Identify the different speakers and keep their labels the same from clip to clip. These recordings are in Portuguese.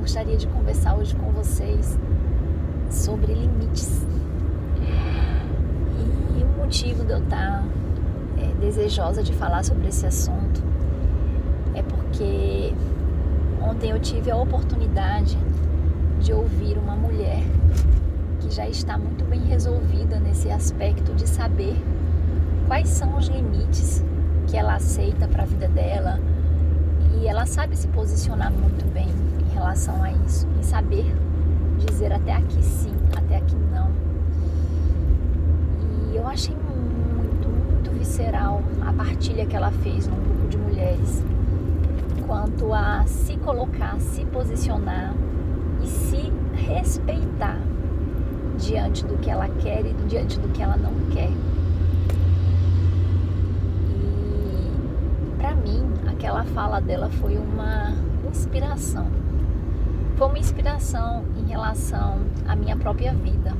Speaker 1: gostaria de conversar hoje com vocês sobre limites. E o motivo de eu estar desejosa de falar sobre esse assunto é porque ontem eu tive a oportunidade de ouvir uma mulher que já está muito bem resolvida nesse aspecto de saber quais são os limites que ela aceita para a vida dela, e ela sabe se posicionar muito bem em relação a isso, em saber dizer até aqui sim, até aqui não. E eu achei muito visceral a partilha que ela fez num grupo de mulheres quanto a se colocar, se posicionar e se respeitar diante do que ela quer e diante do que ela não quer. E para mim, aquela fala dela foi uma inspiração. Foi uma inspiração em relação à minha própria vida.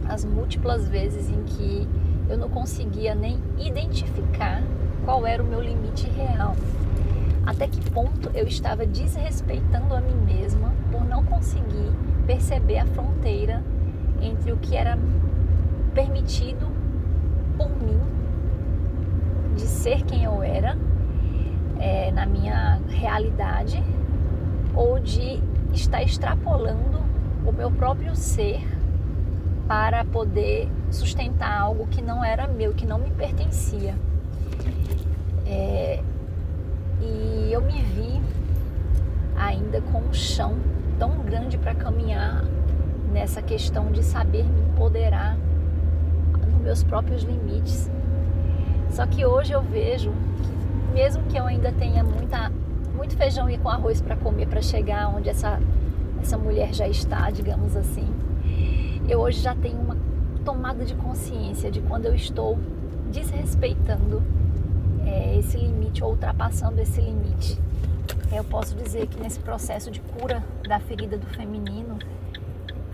Speaker 1: As múltiplas vezes em que eu não conseguia nem identificar qual era o meu limite real. Até que ponto eu estava desrespeitando a mim mesma por não conseguir perceber a fronteira entre o que era permitido por mim de ser quem eu era na minha realidade, ou de estar extrapolando o meu próprio ser para poder sustentar algo que não era meu, que não me pertencia. E eu me vi ainda com um chão tão grande para caminhar nessa questão de saber me empoderar nos meus próprios limites. Só que hoje eu vejo que mesmo que eu ainda tenha muito feijão e com arroz para comer para chegar onde essa mulher já está, digamos assim, eu hoje já tenho uma tomada de consciência de quando eu estou desrespeitando esse limite ou ultrapassando esse limite. Eu posso dizer que nesse processo de cura da ferida do feminino,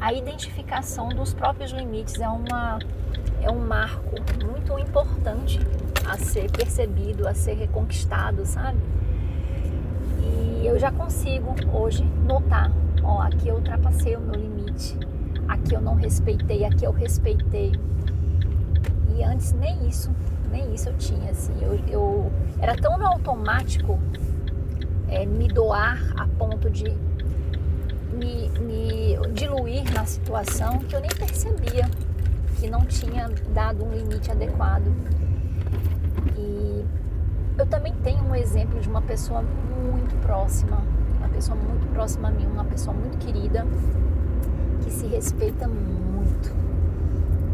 Speaker 1: a identificação dos próprios limites é um marco muito importante a ser percebido, a ser reconquistado, sabe? E eu já consigo hoje notar, aqui eu ultrapassei o meu limite, aqui eu não respeitei, aqui eu respeitei. E antes nem isso eu tinha, assim, eu era tão no automático me doar a ponto de me diluir na situação que eu nem percebia que não tinha dado um limite adequado. E eu também tenho um exemplo de uma pessoa muito próxima a mim, uma pessoa muito querida, que se respeita muito,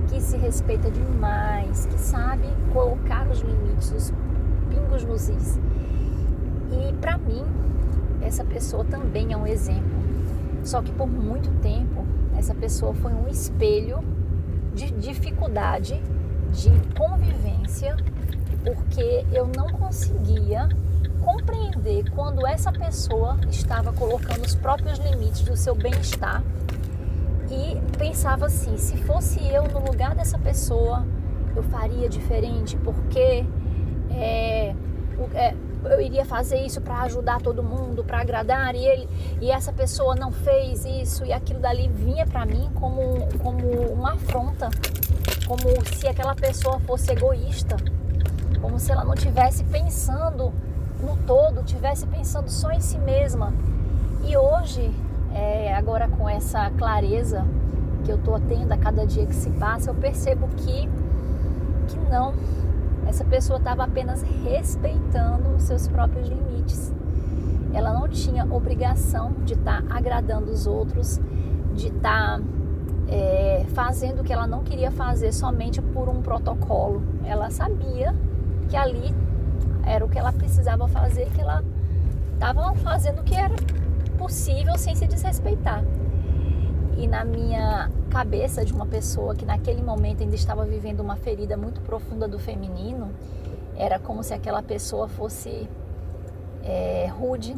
Speaker 1: que se respeita demais, que sabe colocar os limites, os pingos nos is. E para mim, essa pessoa também é um exemplo. Só que por muito tempo, essa pessoa foi um espelho de dificuldade, de convivência, porque eu não conseguia compreender quando essa pessoa estava colocando os próprios limites do seu bem-estar, e pensava assim, se fosse eu no lugar dessa pessoa, eu faria diferente, porque eu iria fazer isso para ajudar todo mundo, para agradar, e essa pessoa não fez isso, e aquilo dali vinha para mim como uma afronta, como se aquela pessoa fosse egoísta, como se ela não estivesse pensando no todo, estivesse pensando só em si mesma. E hoje, agora com essa clareza que eu estou tendo a cada dia que se passa, eu percebo que não, essa pessoa estava apenas respeitando os seus próprios limites. Ela não tinha obrigação de estar agradando os outros, de estar fazendo o que ela não queria fazer somente por um protocolo. Ela sabia que ali era o que ela precisava fazer, que ela estava fazendo o que era possível sem se desrespeitar. E na minha cabeça, de uma pessoa que naquele momento ainda estava vivendo uma ferida muito profunda do feminino, era como se aquela pessoa fosse rude,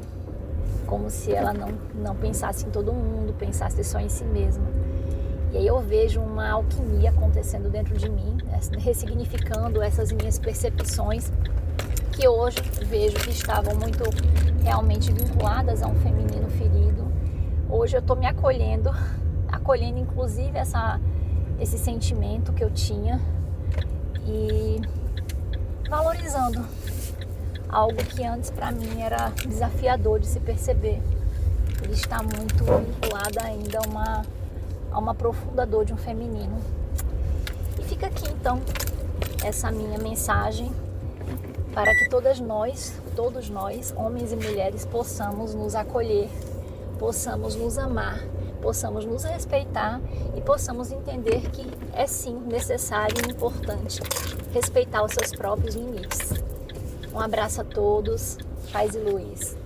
Speaker 1: como se ela não pensasse em todo mundo, pensasse só em si mesma. E aí eu vejo uma alquimia acontecendo dentro de mim, ressignificando essas minhas percepções, que hoje vejo que estavam muito realmente vinculadas a um feminino ferido, Hoje eu estou me acolhendo inclusive esse sentimento que eu tinha e valorizando algo que antes para mim era desafiador de se perceber. Ele está muito vinculado ainda a uma profunda dor de um feminino. E fica aqui então essa minha mensagem para que todos nós, homens e mulheres, possamos nos acolher, possamos nos amar, possamos nos respeitar e possamos entender que é sim necessário e importante respeitar os seus próprios limites. Um abraço a todos, paz e luz.